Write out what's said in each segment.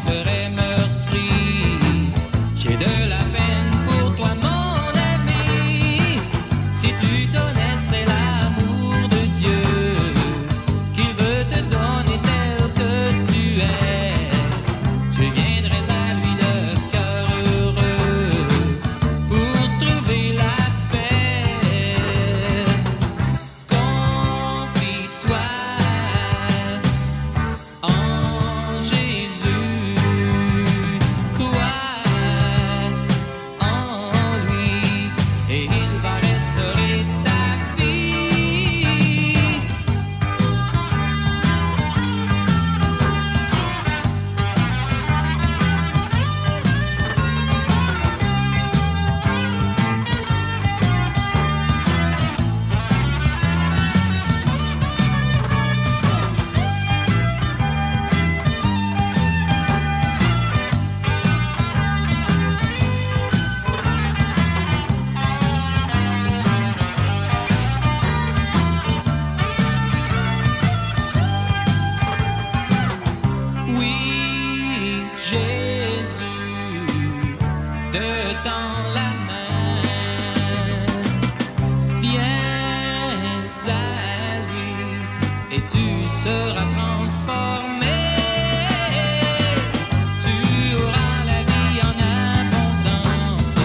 cœur est meurtri. J'ai de la peine pour toi, mon ami. Si tu connaissais l'amour de Dieu, qu'il veut te donner tel que tu es, tu viendrais à lui le cœur heureux pour trouver la paix. Confie-toi en Jésus, crois en lui et il va restaurer ta vie. Oui, Jésus te tend la main. Viens à lui et tu seras transformé. Tu auras la vie en abondance,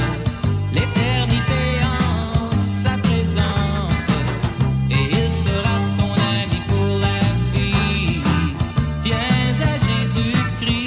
l'éternité en sa présence, et il sera ton ami pour la vie. Viens à Jésus-Christ.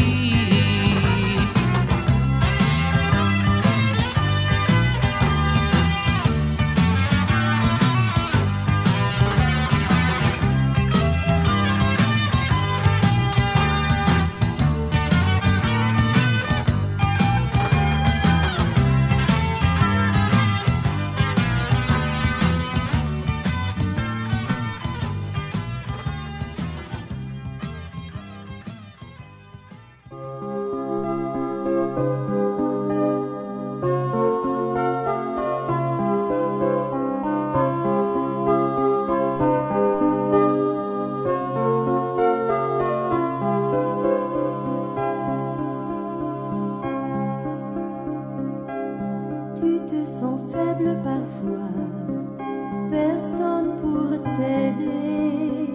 Tu te sens faible parfois, personne pour t'aider.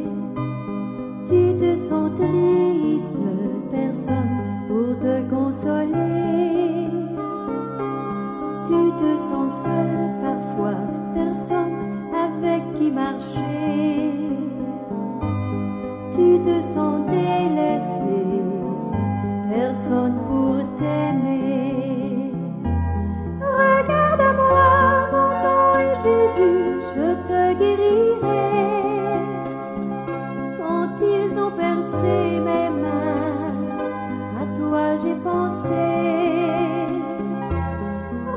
Tu te sens triste, personne pour te consoler. Tu te sens seul parfois, personne avec qui marcher. Tu te sens délaissé, personne pour t'aimer. Regarde à moi, mon nom est Jésus, je te guérirai. Quand ils ont percé mes mains, à toi j'ai pensé.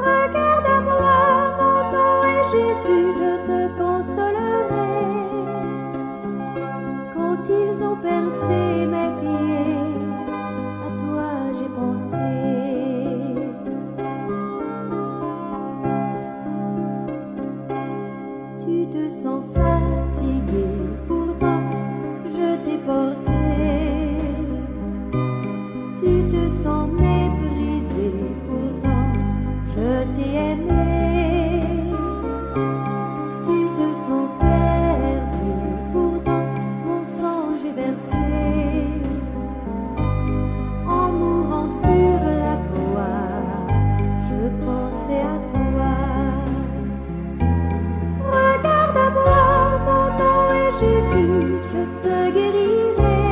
Regarde à moi, mon nom est Jésus, je te consolerai. Quand ils ont percé mes pieds, à toi j'ai pensé. Tu te sens fatigué, pourtant je t'ai porté. Tu te sens méprisé, pourtant je t'ai aimé. Tu te sens perdu, pourtant mon sang j'ai versé. En mourant sur la croix, je pensais à toi. Regarde à moi, mon nom est Jésus, je te guérirai.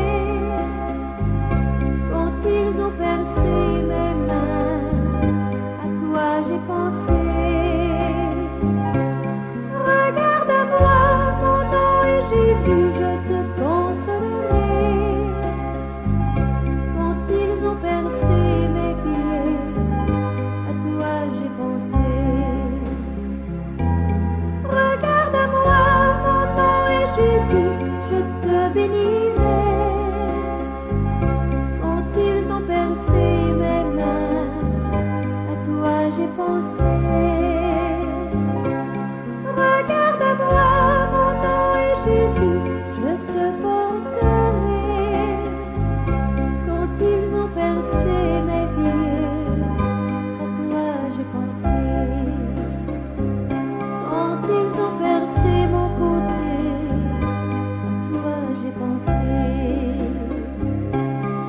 Quand ils ont percé mes mains, à toi j'ai pensé. Regarde à moi, mon nom est Jésus, je te consolerai. Quand ils ont percé mes pieds, à toi j'ai pensé. Regarde à moi, mon nom est Jésus, je te bénirai. Quand ils ont percé mes mains, à toi j'ai pensé. Regarde à moi, mon nom est Jésus, je te porterai. Quand ils ont percé pensé, mes vieux, à toi j'ai pensé. Quand ils ont percé mon côté, à toi j'ai pensé.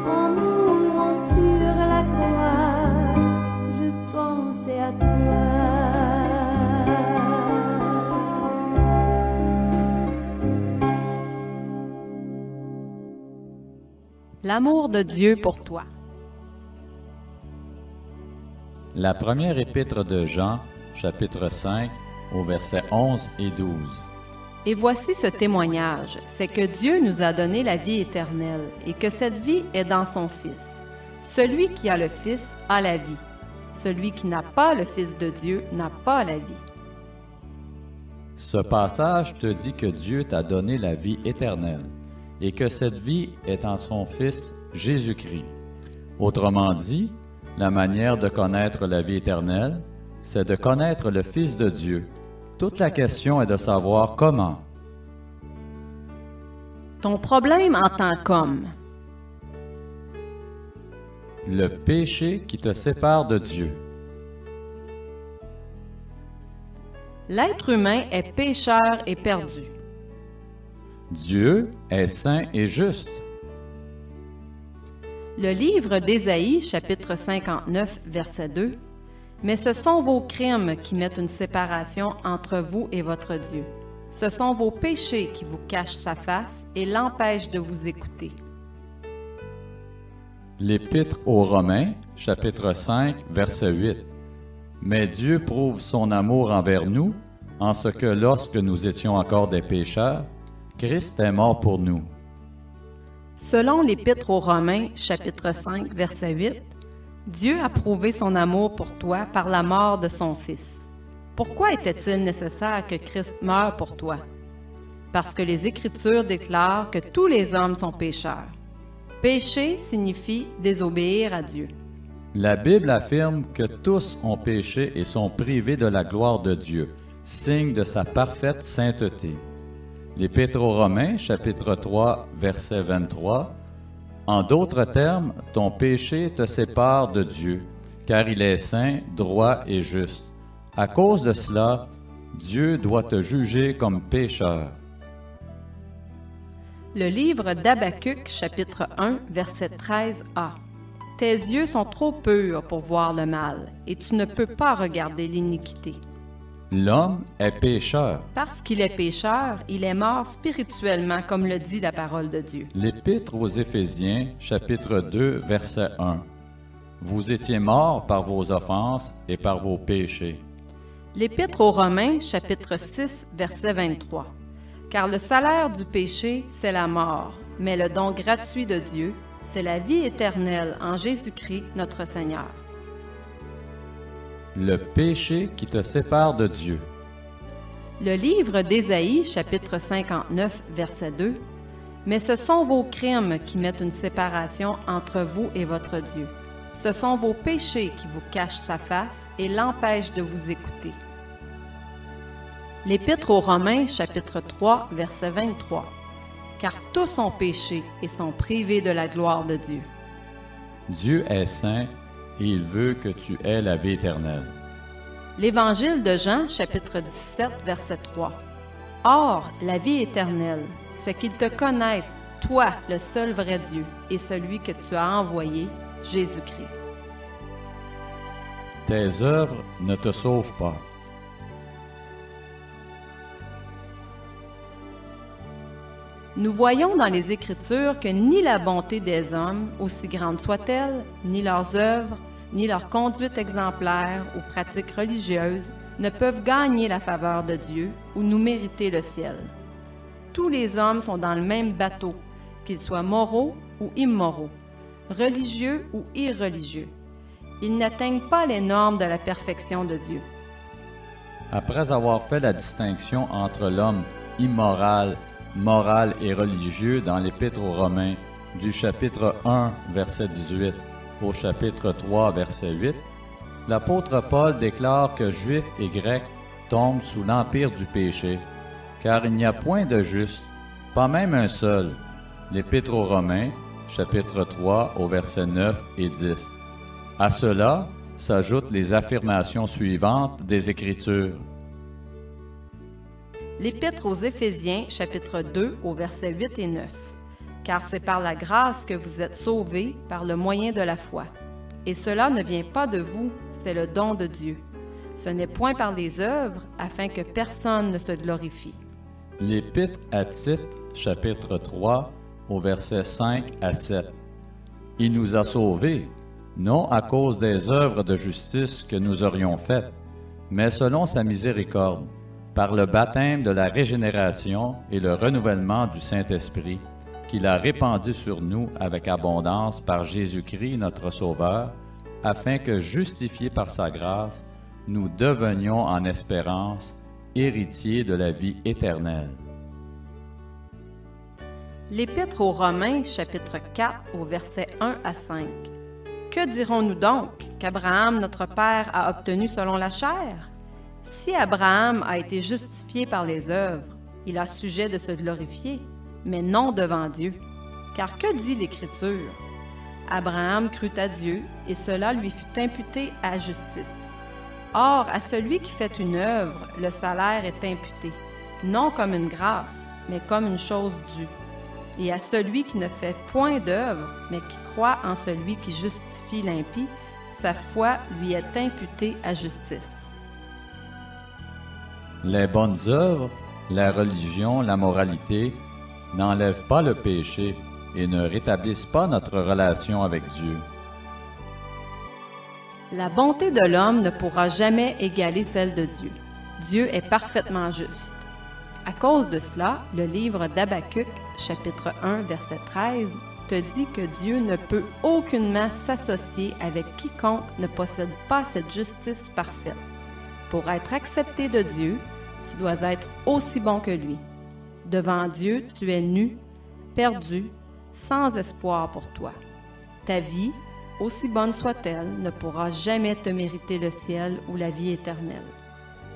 En mourant sur la croix, je pensais à toi. L'amour de Dieu pour toi. La première épître de Jean, chapitre 5, au versets 11 et 12. Et voici ce témoignage, c'est que Dieu nous a donné la vie éternelle, et que cette vie est dans son Fils. Celui qui a le Fils a la vie. Celui qui n'a pas le Fils de Dieu n'a pas la vie. Ce passage te dit que Dieu t'a donné la vie éternelle et que cette vie est en son Fils Jésus-Christ. Autrement dit, la manière de connaître la vie éternelle, c'est de connaître le Fils de Dieu. Toute la question est de savoir comment. Ton problème en tant qu'homme. Le péché qui te sépare de Dieu. L'être humain est pécheur et perdu. Dieu est saint et juste. Le livre d'Ésaïe, chapitre 59, verset 2. Mais ce sont vos crimes qui mettent une séparation entre vous et votre Dieu. Ce sont vos péchés qui vous cachent sa face et l'empêchent de vous écouter. L'Épître aux Romains, chapitre 5, verset 8. Mais Dieu prouve son amour envers nous, en ce que lorsque nous étions encore des pécheurs, Christ est mort pour nous. Selon l'Épître aux Romains, chapitre 5, verset 8, Dieu a prouvé son amour pour toi par la mort de son Fils. Pourquoi était-il nécessaire que Christ meure pour toi? Parce que les Écritures déclarent que tous les hommes sont pécheurs. Pécher signifie désobéir à Dieu. La Bible affirme que tous ont péché et sont privés de la gloire de Dieu, signe de sa parfaite sainteté. L'Épître aux Romains, chapitre 3, verset 23. En d'autres termes, ton péché te sépare de Dieu, car il est saint, droit et juste. À cause de cela, Dieu doit te juger comme pécheur. Le livre d'Habacuc, chapitre 1, verset 13a. Tes yeux sont trop purs pour voir le mal, et tu ne peux pas regarder l'iniquité. L'homme est pécheur. Parce qu'il est pécheur, il est mort spirituellement, comme le dit la parole de Dieu. L'Épître aux Éphésiens, chapitre 2, verset 1. Vous étiez morts par vos offenses et par vos péchés. L'Épître aux Romains, chapitre 6, verset 23. Car le salaire du péché, c'est la mort, mais le don gratuit de Dieu, c'est la vie éternelle en Jésus-Christ notre Seigneur. Le péché qui te sépare de Dieu. Le livre d'Ésaïe, chapitre 59, verset 2. Mais ce sont vos crimes qui mettent une séparation entre vous et votre Dieu. Ce sont vos péchés qui vous cachent sa face et l'empêchent de vous écouter. L'Épître aux Romains, chapitre 3, verset 23. Car tous ont péché et sont privés de la gloire de Dieu. Dieu est saint et il veut que tu aies la vie éternelle. L'Évangile de Jean, chapitre 17, verset 3. Or, la vie éternelle, c'est qu'ils te connaissent, toi, le seul vrai Dieu, et celui que tu as envoyé, Jésus-Christ. Tes œuvres ne te sauvent pas. Nous voyons dans les Écritures que ni la bonté des hommes, aussi grande soit-elle, ni leurs œuvres, ni leur conduite exemplaire ou pratiques religieuses ne peuvent gagner la faveur de Dieu ou nous mériter le ciel. Tous les hommes sont dans le même bateau, qu'ils soient moraux ou immoraux, religieux ou irreligieux. Ils n'atteignent pas les normes de la perfection de Dieu. Après avoir fait la distinction entre l'homme immoral, moral et religieux dans l'Épître aux Romains, du chapitre 1, verset 18 au chapitre 3, verset 8, l'apôtre Paul déclare que Juifs et Grecs tombent sous l'empire du péché, car il n'y a point de juste, pas même un seul. L'Épître aux Romains, chapitre 3, au verset 9 et 10. À cela s'ajoutent les affirmations suivantes des Écritures. L'Épître aux Éphésiens, chapitre 2, au verset 8 et 9. Car c'est par la grâce que vous êtes sauvés par le moyen de la foi. Et cela ne vient pas de vous, c'est le don de Dieu. Ce n'est point par les œuvres, afin que personne ne se glorifie. L'Épître à Tite, chapitre 3, au verset 5 à 7. Il nous a sauvés, non à cause des œuvres de justice que nous aurions faites, mais selon sa miséricorde, par le baptême de la régénération et le renouvellement du Saint-Esprit, qu'il a répandu sur nous avec abondance par Jésus-Christ notre Sauveur, afin que, justifiés par sa grâce, nous devenions en espérance héritiers de la vie éternelle. L'Épître aux Romains, chapitre 4, au verset 1 à 5. Que dirons-nous donc qu'Abraham, notre Père, a obtenu selon la chair? Si Abraham a été justifié par les œuvres, il a sujet de se glorifier, mais non devant Dieu. Car que dit l'Écriture? Abraham crut à Dieu, et cela lui fut imputé à justice. Or, à celui qui fait une œuvre, le salaire est imputé, non comme une grâce, mais comme une chose due. Et à celui qui ne fait point d'œuvre, mais qui croit en celui qui justifie l'impie, sa foi lui est imputée à justice. Les bonnes œuvres, la religion, la moralité, n'enlèvent pas le péché et ne rétablissent pas notre relation avec Dieu. La bonté de l'homme ne pourra jamais égaler celle de Dieu. Dieu est parfaitement juste. À cause de cela, le livre d'Habacuc, chapitre 1, verset 13, te dit que Dieu ne peut aucunement s'associer avec quiconque ne possède pas cette justice parfaite. Pour être accepté de Dieu, tu dois être aussi bon que lui. Devant Dieu, tu es nu, perdu, sans espoir pour toi. Ta vie, aussi bonne soit-elle, ne pourra jamais te mériter le ciel ou la vie éternelle.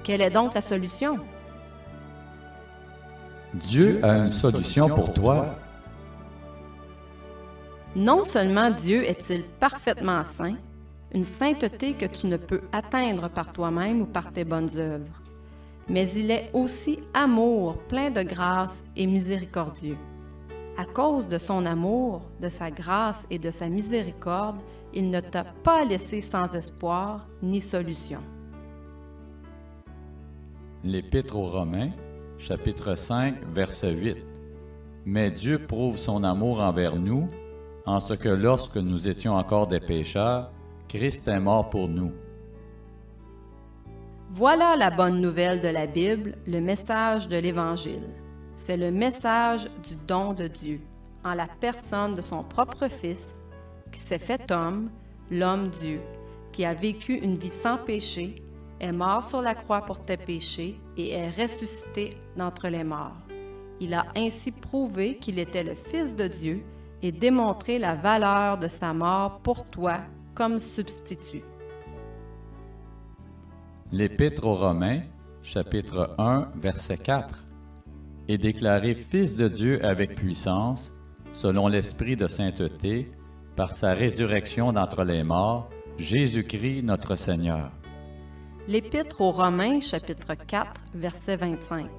Quelle est donc la solution? Dieu a une solution pour toi. Non seulement Dieu est-il parfaitement saint, une sainteté que tu ne peux atteindre par toi-même ou par tes bonnes œuvres, mais il est aussi amour, plein de grâce et miséricordieux. À cause de son amour, de sa grâce et de sa miséricorde, il ne t'a pas laissé sans espoir ni solution. L'Épître aux Romains, chapitre 5, verset 8. Mais Dieu prouve son amour envers nous, en ce que lorsque nous étions encore des pécheurs, Christ est mort pour nous. Voilà la bonne nouvelle de la Bible, le message de l'Évangile. C'est le message du don de Dieu, en la personne de son propre Fils, qui s'est fait homme, l'homme-Dieu, qui a vécu une vie sans péché, est mort sur la croix pour tes péchés et est ressuscité d'entre les morts. Il a ainsi prouvé qu'il était le Fils de Dieu et démontré la valeur de sa mort pour toi comme substitut. L'Épître aux Romains, chapitre 1, verset 4. Et déclaré Fils de Dieu avec puissance, selon l'Esprit de sainteté, par sa résurrection d'entre les morts, Jésus-Christ notre Seigneur. L'Épître aux Romains, chapitre 4, verset 25.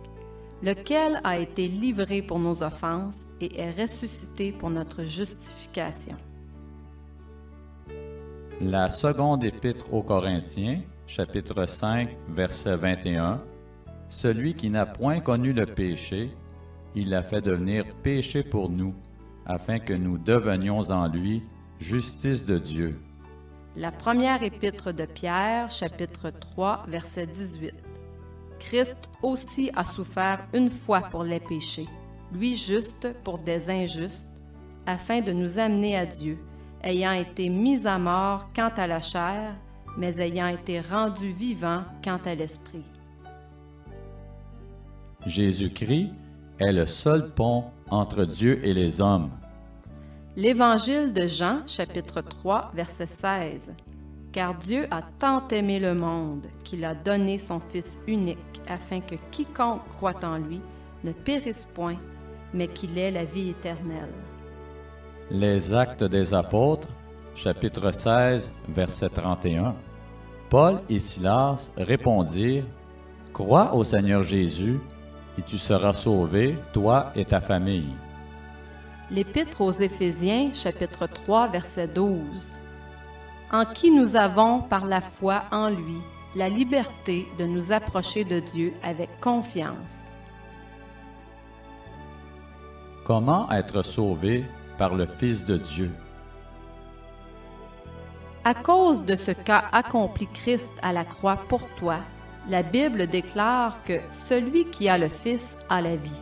Lequel a été livré pour nos offenses et est ressuscité pour notre justification. La seconde Épître aux Corinthiens, chapitre 5, verset 21. Celui qui n'a point connu le péché, il l'a fait devenir péché pour nous, afin que nous devenions en lui justice de Dieu. La première épître de Pierre, chapitre 3, verset 18. Christ aussi a souffert une fois pour les péchés, lui juste pour des injustes, afin de nous amener à Dieu, ayant été mis à mort quant à la chair, mais ayant été rendu vivant quant à l'esprit. Jésus-Christ est le seul pont entre Dieu et les hommes. L'Évangile de Jean, chapitre 3, verset 16. Car Dieu a tant aimé le monde qu'il a donné son Fils unique, afin que quiconque croit en lui ne périsse point, mais qu'il ait la vie éternelle. Les Actes des Apôtres, chapitre 16, verset 31. Paul et Silas répondirent, « Crois au Seigneur Jésus, et tu seras sauvé, toi et ta famille. » L'Épître aux Éphésiens, chapitre 3, verset 12. En qui nous avons, par la foi en lui, la liberté de nous approcher de Dieu avec confiance. Comment être sauvé par le Fils de Dieu? À cause de ce qu'a accompli Christ à la croix pour toi, la Bible déclare que celui qui a le Fils a la vie.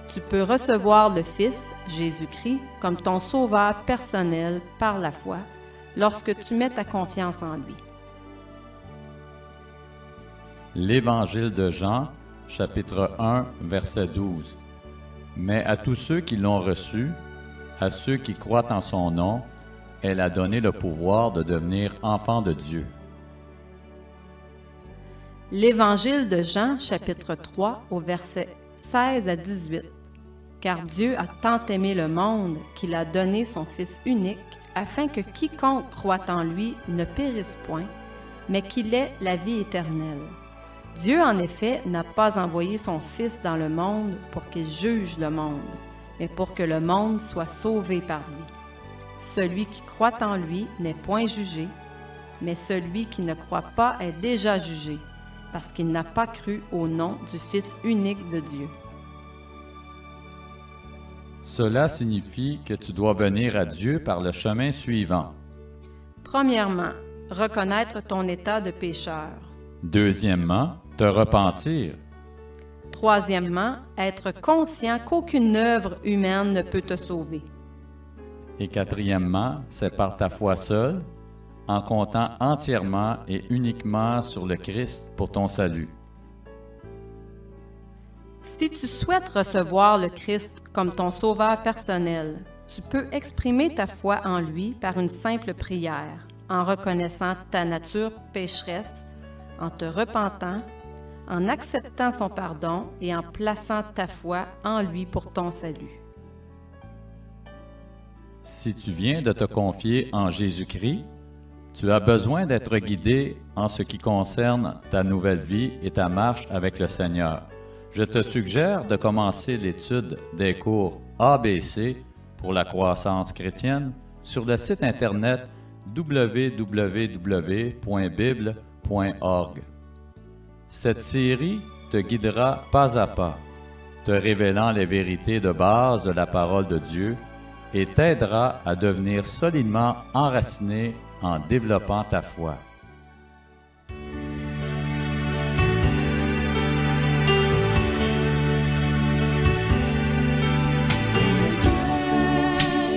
Tu peux recevoir le Fils, Jésus-Christ, comme ton sauveur personnel par la foi, lorsque tu mets ta confiance en lui. L'Évangile de Jean, chapitre 1, verset 12. Mais à tous ceux qui l'ont reçu, à ceux qui croient en son nom, elle a donné le pouvoir de devenir enfants de Dieu. L'Évangile de Jean, chapitre 3, au verset 16 à 18. Car Dieu a tant aimé le monde qu'il a donné son Fils unique, afin que quiconque croit en lui ne périsse point, mais qu'il ait la vie éternelle. Dieu, en effet, n'a pas envoyé son Fils dans le monde pour qu'il juge le monde, mais pour que le monde soit sauvé par lui. Celui qui croit en lui n'est point jugé, mais celui qui ne croit pas est déjà jugé, parce qu'il n'a pas cru au nom du Fils unique de Dieu. Cela signifie que tu dois venir à Dieu par le chemin suivant. Premièrement, reconnaître ton état de pécheur. Deuxièmement, te repentir. Troisièmement, être conscient qu'aucune œuvre humaine ne peut te sauver. Et quatrièmement, c'est par ta foi seule, en comptant entièrement et uniquement sur le Christ pour ton salut. Si tu souhaites recevoir le Christ comme ton sauveur personnel, tu peux exprimer ta foi en lui par une simple prière, en reconnaissant ta nature pécheresse, en te repentant, en acceptant son pardon et en plaçant ta foi en lui pour ton salut. Si tu viens de te confier en Jésus-Christ, tu as besoin d'être guidé en ce qui concerne ta nouvelle vie et ta marche avec le Seigneur. Je te suggère de commencer l'étude des cours ABC pour la croissance chrétienne sur le site internet www.bible.org. Cette série te guidera pas à pas, te révélant les vérités de base de la parole de Dieu et t'aidera à devenir solidement enraciné en développant ta foi.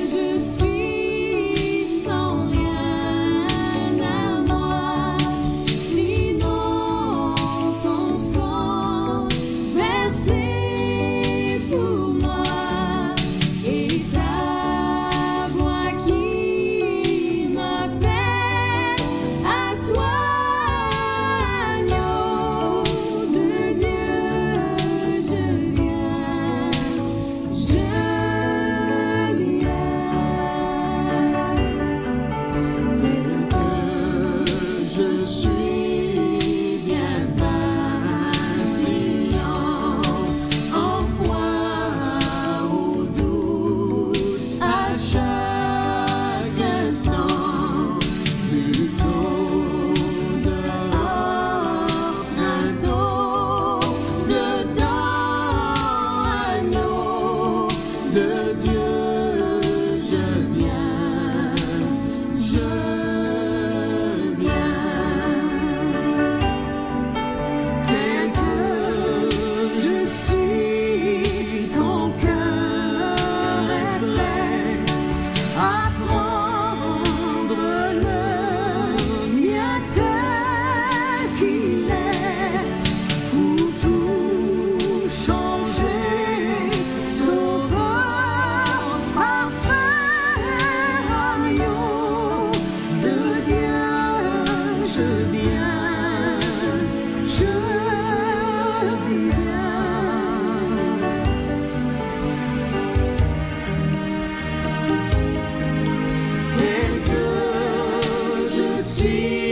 Je suis sans rien à moi, sinon ton sang versé pour moi et ta voix qui m'appelle à suis